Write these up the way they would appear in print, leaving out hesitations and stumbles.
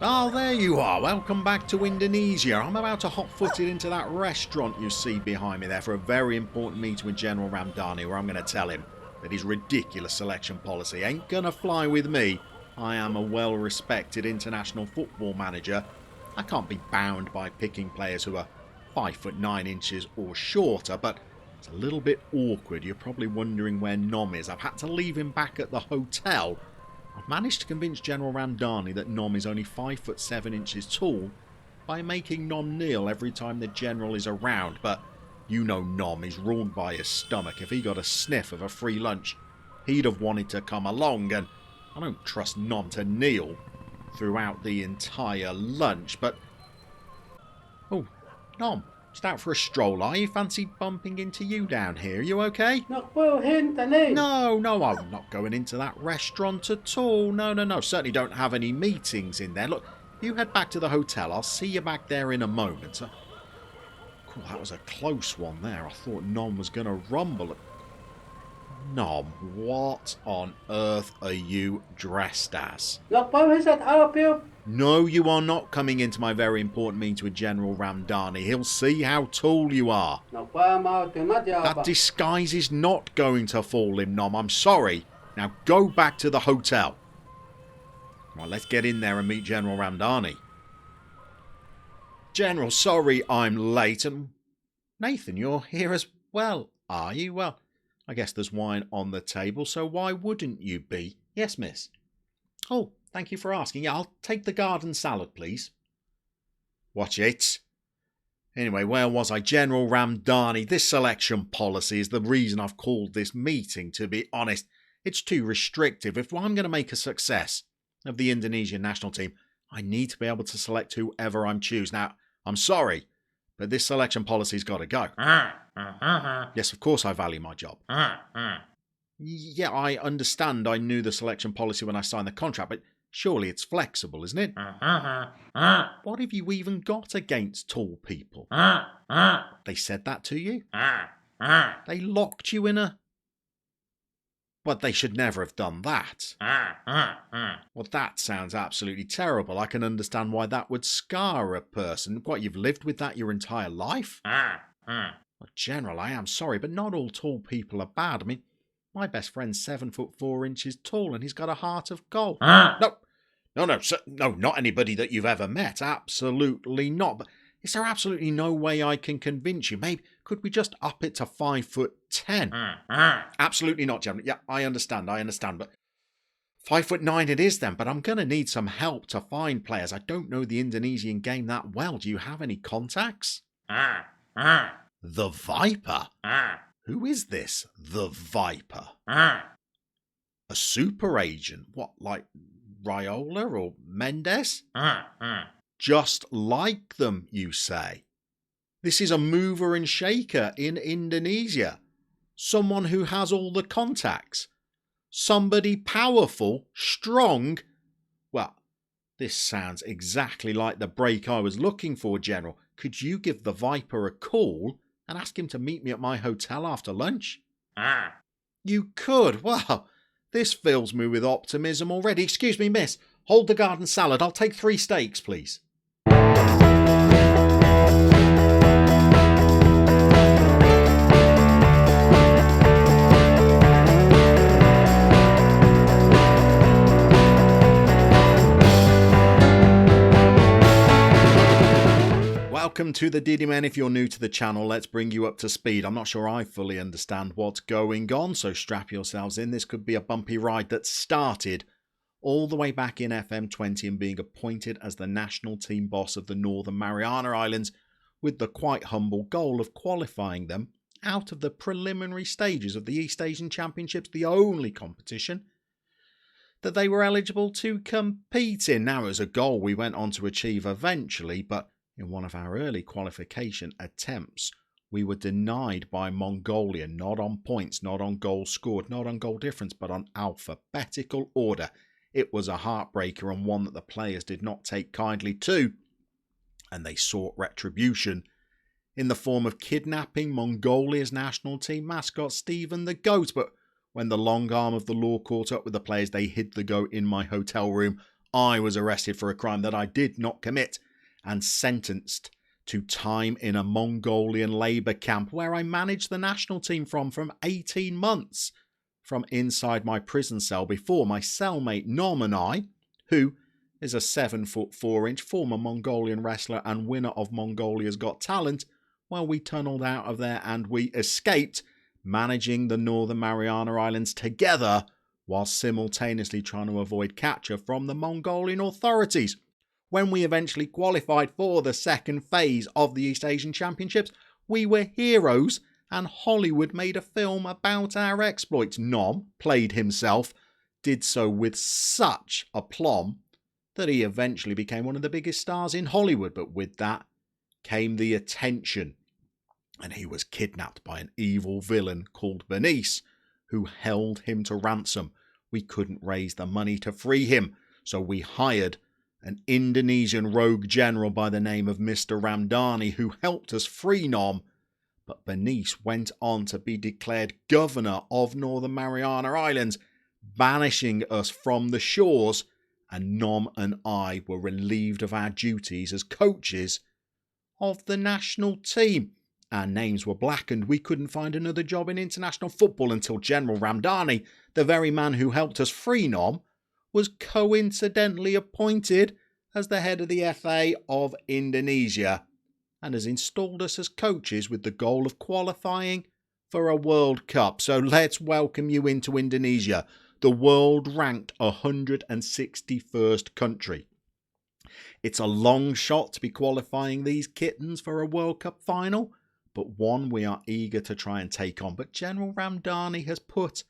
Oh, there you are. Welcome back to Indonesia. I'm about to hot-footed into that restaurant you see behind me there for a very important meeting with General Ramdhani, where I'm going to tell him that his ridiculous selection policy ain't going to fly with me. I am a well-respected international football manager. I can't be bound by picking players who are 5'9" or shorter, but it's a little bit awkward. You're probably wondering where Nom is. I've had to leave him back at the hotel. I've managed to convince General Ramdhani that Nom is only 5'7" tall by making Nom kneel every time the General is around, but you know Nom is ruled by his stomach. If he got a sniff of a free lunch, he'd have wanted to come along, and I don't trust Nom to kneel throughout the entire lunch, but... Oh, Nom, just out for a stroll, are you? Fancy bumping into you down here? You okay? No, I'm not going into that restaurant at all. No. Certainly don't have any meetings in there. Look, you head back to the hotel. I'll see you back there in a moment. Cool, that was a close one there. I thought Nom was going to rumble. Nom, what on earth are you dressed as? No, you are not coming into my very important meeting with General Ramdhani. He'll see how tall you are. That disguise is not going to fool him, Nom. I'm sorry. Now go back to the hotel. Right, let's get in there and meet General Ramdhani. General, sorry I'm late. And Nathan, you're here as well, are you? Well, I guess there's wine on the table, so why wouldn't you be? Yes, miss. Oh, thank you for asking. Yeah, I'll take the garden salad, please. Watch it. Anyway, where was I? General Ramdhani. This selection policy is the reason I've called this meeting, to be honest. It's too restrictive. If I'm going to make a success of the Indonesian national team, I need to be able to select whoever I choose. Now, I'm sorry, but this selection policy's got to go. Yes, of course I value my job. Yeah, I understand I knew the selection policy when I signed the contract, but surely it's flexible, isn't it? What have you even got against tall people? They said that to you? They locked you in a... But they should never have done that. Well, that sounds absolutely terrible. I can understand why that would scar a person. What, you've lived with that your entire life? Well, General, I am sorry, but not all tall people are bad. I mean, my best friend's 7'4" tall, and he's got a heart of gold. No, not anybody that you've ever met. Absolutely not. But is there absolutely no way I can convince you? Maybe could we just up it to 5'10"? Absolutely not, General. Yeah, I understand. But 5'9" it is then. But I'm going to need some help to find players. I don't know the Indonesian game that well. Do you have any contacts? The Viper? Who is this, the Viper? A super agent? What, like Raiola or Mendes? Just like them, you say? This is a mover and shaker in Indonesia. Someone who has all the contacts. Somebody powerful, strong. Well, this sounds exactly like the break I was looking for, General. Could you give the Viper a call and ask him to meet me at my hotel after lunch? You could? Well, this fills me with optimism already. Excuse me, miss. Hold the garden salad. I'll take 3 steaks, please. Welcome to the Diddy Men. If you're new to the channel, let's bring you up to speed. I'm not sure I fully understand what's going on, so strap yourselves in. This could be a bumpy ride that started all the way back in FM20 and being appointed as the national team boss of the Northern Mariana Islands, with the quite humble goal of qualifying them out of the preliminary stages of the East Asian Championships, the only competition that they were eligible to compete in. Now, as a goal we went on to achieve eventually, but in one of our early qualification attempts, we were denied by Mongolia, not on points, not on goals scored, not on goal difference, but on alphabetical order. It was a heartbreaker and one that the players did not take kindly to, and they sought retribution in the form of kidnapping Mongolia's national team mascot Stephen the Goat. But when the long arm of the law caught up with the players, they hid the goat in my hotel room I was arrested for a crime that I did not commit and sentenced to time in a Mongolian labour camp where I managed the national team from 18 months from inside my prison cell before my cellmate Nom and I, who is a 7'4" former Mongolian wrestler and winner of Mongolia's Got Talent, well, we tunnelled out of there and we escaped, managing the Northern Mariana Islands together while simultaneously trying to avoid capture from the Mongolian authorities. When we eventually qualified for the second phase of the East Asian Championships, we were heroes and Hollywood made a film about our exploits. Nom played himself, did so with such aplomb that he eventually became one of the biggest stars in Hollywood. But with that came the attention, and he was kidnapped by an evil villain called Bernice, who held him to ransom. We couldn't raise the money to free him, so we hired an Indonesian rogue general by the name of Mr. Ramdhani, who helped us free Nom. But Bernice went on to be declared governor of Northern Mariana Islands, banishing us from the shores, and Nom and I were relieved of our duties as coaches of the national team. Our names were blackened. We couldn't find another job in international football until General Ramdhani, the very man who helped us free Nom, was coincidentally appointed as the head of the FA of Indonesia and has installed us as coaches with the goal of qualifying for a World Cup. So let's welcome you into Indonesia, the world-ranked 161st country. It's a long shot to be qualifying these kittens for a World Cup final, but one we are eager to try and take on. But General Ramdhani has put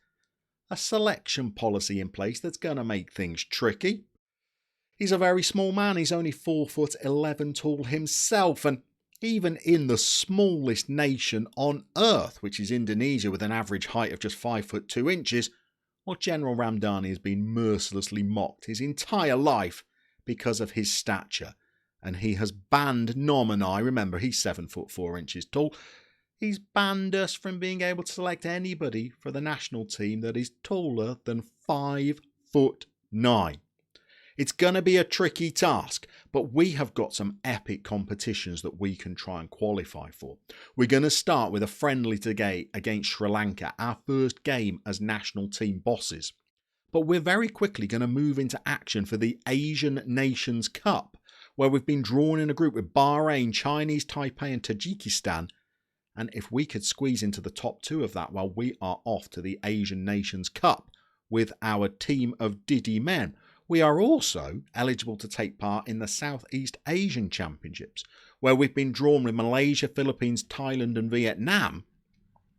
a selection policy in place that's going to make things tricky. He's a very small man. He's only 4'11" tall himself, and even in the smallest nation on earth, which is Indonesia, with an average height of just 5'2", well, General Ramdhani has been mercilessly mocked his entire life because of his stature, and he has banned Nom and I. Remember, he's 7'4" tall. He's banned us from being able to select anybody for the national team that is taller than 5'9". It's going to be a tricky task, but we have got some epic competitions that we can try and qualify for. We're going to start with a friendly today against Sri Lanka, our first game as national team bosses. But we're very quickly going to move into action for the Asian Nations Cup, where we've been drawn in a group with Bahrain, Chinese Taipei and Tajikistan. And if we could squeeze into the top two of that, well, we are off to the Asian Nations Cup with our team of Diddy Men. We are also eligible to take part in the Southeast Asian Championships, where we've been drawn with Malaysia, Philippines, Thailand and Vietnam.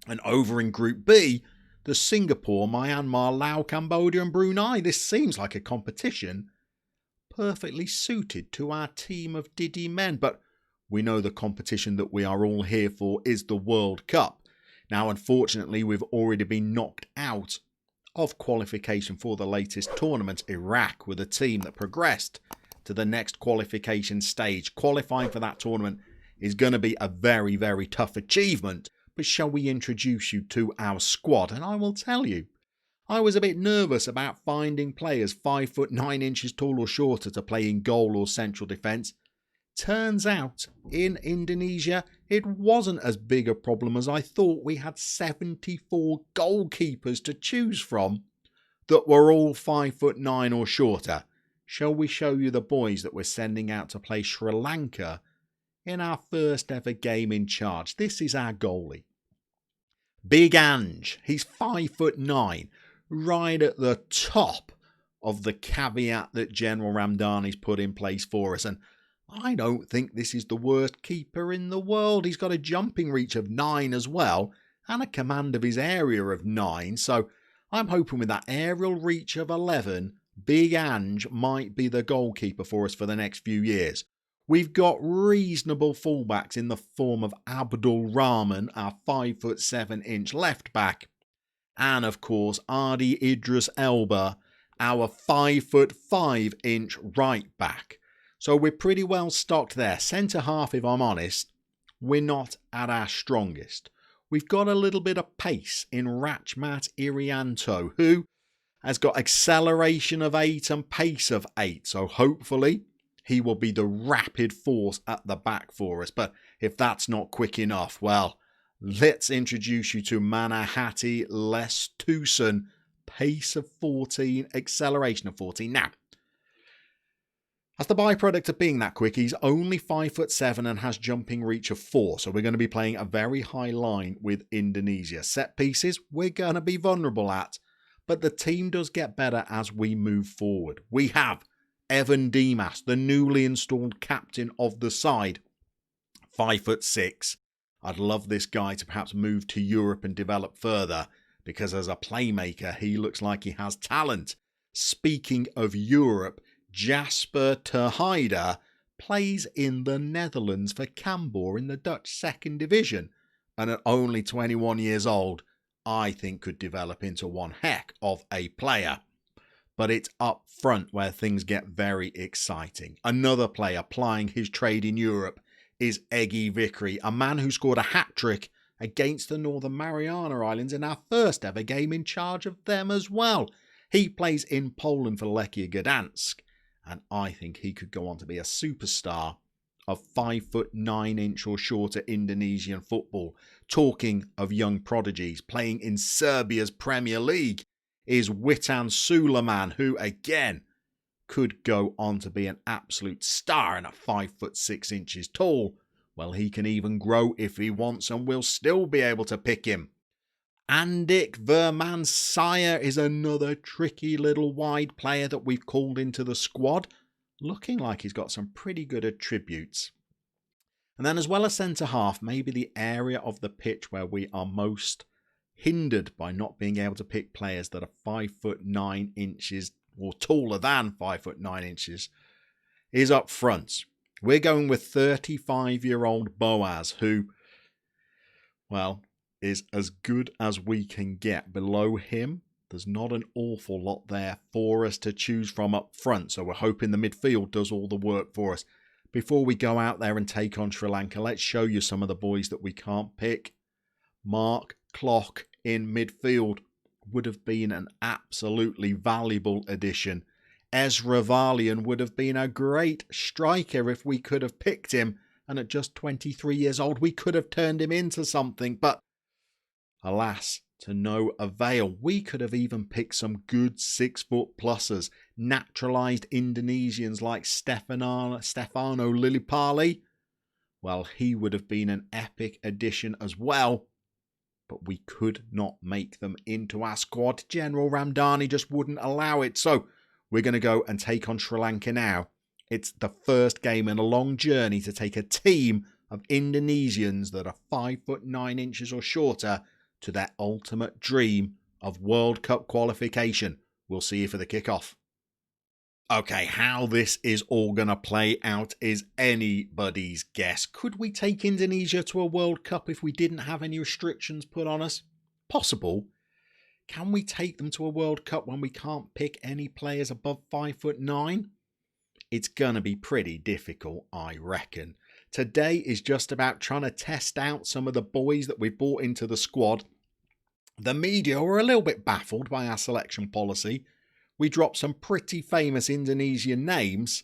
And over in Group B, the Singapore, Myanmar, Laos, Cambodia and Brunei. This seems like a competition perfectly suited to our team of Diddy Men. But we know the competition that we are all here for is the World Cup. Now, unfortunately, we've already been knocked out of qualification for the latest tournament. Iraq were the team that progressed to the next qualification stage. Qualifying for that tournament is going to be a very, very tough achievement. But shall we introduce you to our squad? And I will tell you, I was a bit nervous about finding players 5'9" tall or shorter to play in goal or central defence. Turns out, in Indonesia, it wasn't as big a problem as I thought. We had 74 goalkeepers to choose from that were all 5'9" or shorter. Shall we show you the boys that we're sending out to play Sri Lanka in our first ever game in charge? This is our goalie. Big Ange. He's 5'9", right at the top of the caveat that General Ramdhani's put in place for us. And I don't think this is the worst keeper in the world. He's got a jumping reach of 9 as well, and a command of his area of 9. So I'm hoping with that aerial reach of 11, Big Ange might be the goalkeeper for us for the next few years. We've got reasonable fullbacks in the form of Abdul Rahman, our 5'7" left back, and of course Adi Idris Elba, our 5'5" right back. So we're pretty well stocked there. Centre half, if I'm honest, we're not at our strongest. We've got a little bit of pace in Rachmat Irianto, who has got acceleration of 8 and pace of 8. So hopefully he will be the rapid force at the back for us. But if that's not quick enough, well, let's introduce you to Manahati Lestusen. Pace of 14, acceleration of 14. Now, as the byproduct of being that quick, he's only 5'7" and has jumping reach of 4. So we're going to be playing a very high line with Indonesia. Set pieces, we're going to be vulnerable at. But the team does get better as we move forward. We have Evan Dimas, the newly installed captain of the side. 5'6". I'd love this guy to perhaps move to Europe and develop further, because as a playmaker, he looks like he has talent. Speaking of Europe, Jasper Terheide plays in the Netherlands for Cambuur in the Dutch 2nd Division, and at only 21 years old, I think could develop into one heck of a player. But it's up front where things get very exciting. Another player plying his trade in Europe is Eggy Vickery, a man who scored a hat-trick against the Northern Mariana Islands in our first ever game in charge of them as well. He plays in Poland for Lechia Gdansk, and I think he could go on to be a superstar of 5'9" or shorter Indonesian football. Talking of young prodigies, playing in Serbia's Premier League is Witan Sulaiman, who again could go on to be an absolute star and at 5'6" tall. Well, he can even grow if he wants, and we'll still be able to pick him. Andik Vermansire is another tricky little wide player that we've called into the squad, looking like he's got some pretty good attributes. And then as well as centre-half, maybe the area of the pitch where we are most hindered by not being able to pick players that are 5'9" or taller than 5'9" is up front. We're going with 35-year-old Boaz, who, well, is as good as we can get. Below him, there's not an awful lot there for us to choose from up front, so we're hoping the midfield does all the work for us. Before we go out there and take on Sri Lanka, let's show you some of the boys that we can't pick. Mark Clock in midfield would have been an absolutely valuable addition. Ezra Valian would have been a great striker if we could have picked him, and at just 23 years old we could have turned him into something, but alas, to no avail. We could have even picked some good 6-foot pluses, naturalised Indonesians like Stefano Lillipali. Well, he would have been an epic addition as well, but we could not make them into our squad. General Ramdhani just wouldn't allow it, so we're going to go and take on Sri Lanka now. It's the first game in a long journey to take a team of Indonesians that are 5'9" or shorter to their ultimate dream of World Cup qualification. We'll see you for the kickoff. Okay, how this is all going to play out is anybody's guess. Could we take Indonesia to a World Cup if we didn't have any restrictions put on us? Possible. Can we take them to a World Cup when we can't pick any players above 5'9"? It's going to be pretty difficult, I reckon. Today is just about trying to test out some of the boys that we've brought into the squad. The media were a little bit baffled by our selection policy. We dropped some pretty famous Indonesian names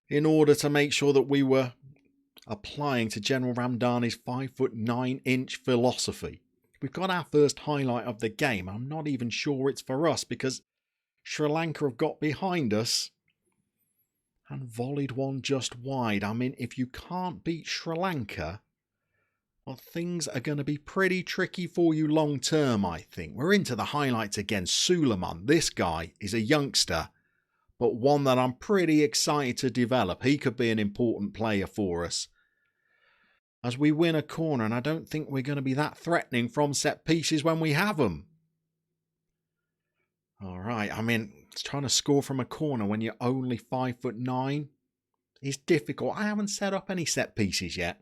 in order to make sure that we were applying to General Ramdhani's 5'9" philosophy. We've got our first highlight of the game. I'm not even sure it's for us because Sri Lanka have got behind us and volleyed one just wide. I mean, if you can't beat Sri Lanka, well, things are going to be pretty tricky for you long term, I think. We're into the highlights again. Suleiman, this guy is a youngster, but one that I'm pretty excited to develop. He could be an important player for us as we win a corner, and I don't think we're going to be that threatening from set pieces when we have them. All right, I mean, trying to score from a corner when you're only 5'9" is difficult. I haven't set up any set pieces yet.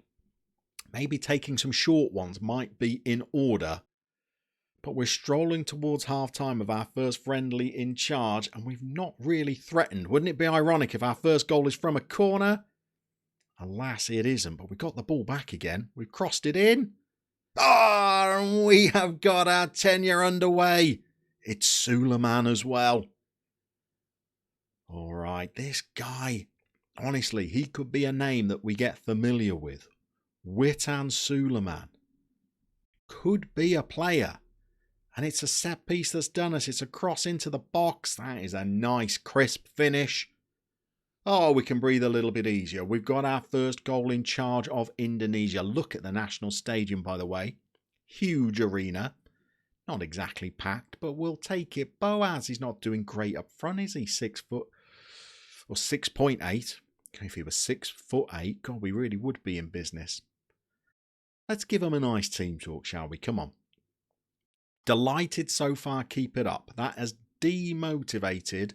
Maybe taking some short ones might be in order. But we're strolling towards half-time of our first friendly in charge, and we've not really threatened. Wouldn't it be ironic if our first goal is from a corner? Alas, it isn't, but we got the ball back again. We've crossed it in. Ah, we have got our tenure underway. It's Suleiman as well. All right, this guy, honestly, he could be a name that we get familiar with. Witan Suleiman. Could be a player. And it's a set piece that's done us. It's a cross into the box. That is a nice crisp finish. Oh, we can breathe a little bit easier. We've got our first goal in charge of Indonesia. Look at the national stadium, by the way. Huge arena. Not exactly packed, but we'll take it. Boaz is not doing great up front, is he? 6 foot or 6.8. Okay, if he was 6'8", God, we really would be in business. Let's give him a nice team talk, shall we? Come on. Delighted so far, keep it up. That has demotivated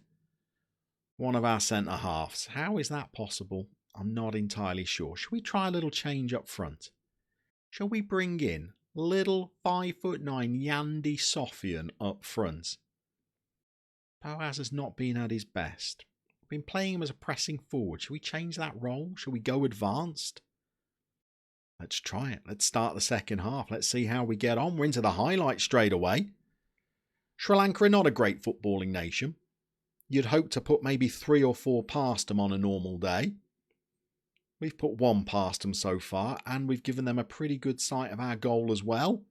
one of our centre halves. How is that possible? I'm not entirely sure. Should we try a little change up front? Shall we bring in little 5'9" Yandi Sofian up front? Boaz has not been at his best. We've been playing him as a pressing forward. Should we change that role? Should we go advanced? Let's try it. Let's start the second half. Let's see how we get on. We're into the highlights straight away. Sri Lanka are not a great footballing nation. You'd hope to put maybe 3 or 4 past them on a normal day. We've put 1 past them so far, and we've given them a pretty good sight of our goal as well.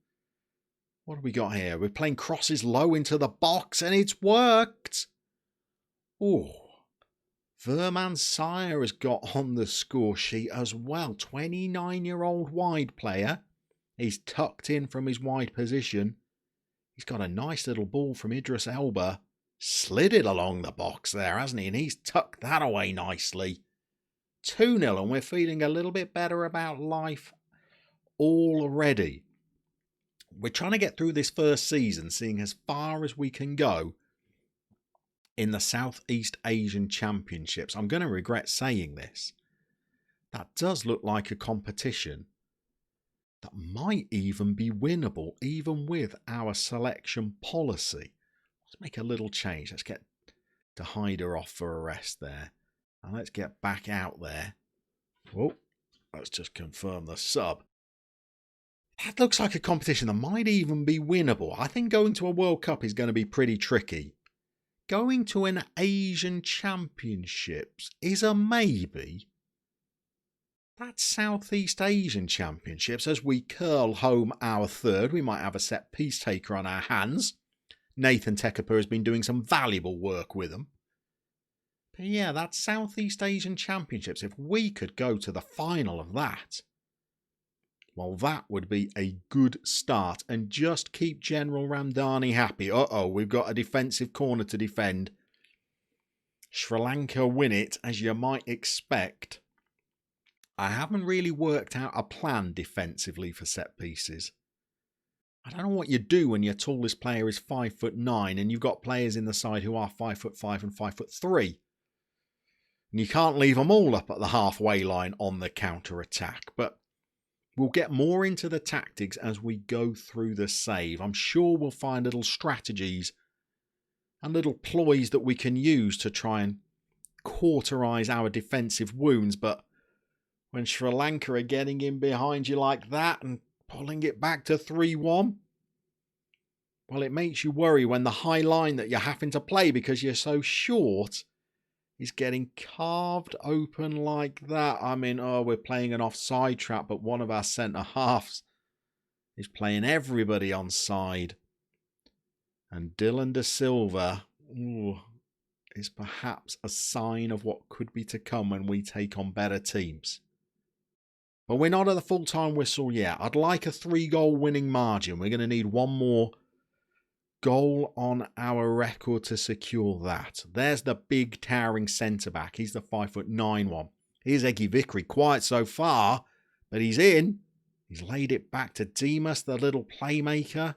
What have we got here? We're playing crosses low into the box, and it's worked. Oh, Verman Sire has got on the score sheet as well. 29-year-old wide player. He's tucked in from his wide position. He's got a nice little ball from Idris Elba. Slid it along the box there, hasn't he? And he's tucked that away nicely. 2-0, and we're feeling a little bit better about life already. We're trying to get through this first season, seeing as far as we can go in the Southeast Asian Championships. I'm going to regret saying this. That does look like a competition that might even be winnable, even with our selection policy. Let's make a little change. Let's get De Heider off for a rest there. And let's get back out there. Whoa, let's just confirm the sub. That looks like a competition that might even be winnable. I think going to a World Cup is going to be pretty tricky. Going to an Asian Championships is a maybe. That's Southeast Asian Championships. As we curl home our third, we might have a set piece taker on our hands. Nathan Tekapu has been doing some valuable work with them. But yeah, that's Southeast Asian Championships. If we could go to the final of that, well, that would be a good start. And just keep General Ramdani happy. Uh-oh, we've got a defensive corner to defend. Sri Lanka win it, as you might expect. I haven't really worked out a plan defensively for set pieces. I don't know what you do when your tallest player is 5'9" and you've got players in the side who are 5'5" and 5'3". And you can't leave them all up at the halfway line on the counter-attack. But we'll get more into the tactics as we go through the save. I'm sure we'll find little strategies and little ploys that we can use to try and cauterize our defensive wounds. But when Sri Lanka are getting in behind you like that and pulling it back to 3-1, well, it makes you worry when the high line that you're having to play because you're so short is getting carved open like that. I mean, we're playing an offside trap, but one of our centre-halves is playing everybody on side. And Dylan De Silva is perhaps a sign of what could be to come when we take on better teams. But we're not at the full-time whistle yet. I'd like a 3-goal winning margin. We're going to need one more goal on our record to secure that. There's the big towering centre-back. He's the 5'9" one. Here's Egi Vickery. Quiet so far, but he's in. He's laid it back to Demas, the little playmaker.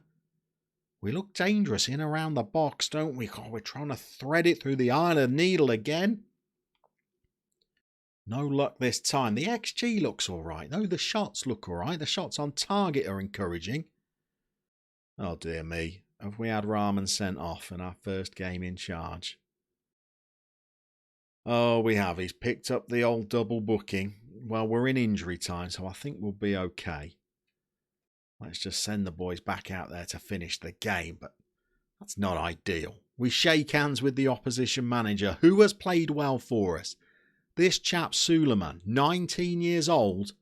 We look dangerous in around the box, don't we? Oh, we're trying to thread it through the eye of the needle again. No luck this time. The XG looks all right, though. The shots look all right. The shots on target are encouraging. Oh, dear me. Have we had Rahman sent off in our first game in charge? Oh, we have. He's picked up the old double booking. Well, we're in injury time, so I think we'll be okay. Let's just send the boys back out there to finish the game. But That's not ideal. We shake hands with the opposition manager, who has played well for us. This chap Suleiman, 19 years old.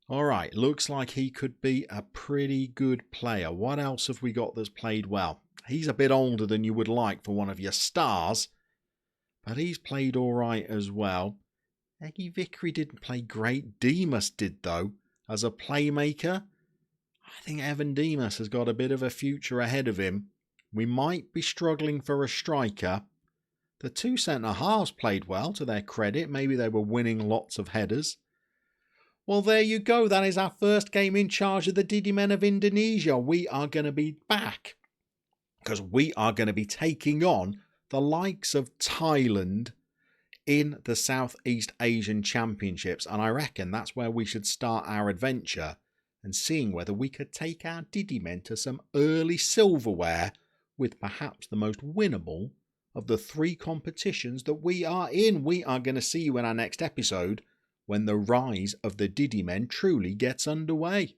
Alright, looks like he could be a pretty good player. What else have we got that's played well? He's a bit older than you would like for one of your stars, but he's played alright as well. Eggy Vickery didn't play great. Demas did though. As a playmaker, I think Evan Demas has got a bit of a future ahead of him. We might be struggling for a striker. The two centre-halves played well, to their credit. Maybe they were winning lots of headers. Well, there you go. That is our first game in charge of the Diddy Men of Indonesia. We are going to be back because we are going to be taking on the likes of Thailand in the Southeast Asian Championships. And I reckon that's where we should start our adventure and seeing whether we could take our Diddy Men to some early silverware with perhaps the most winnable of the three competitions that we are in. We are going to see you in our next episode when the rise of the Diddy Men truly gets underway.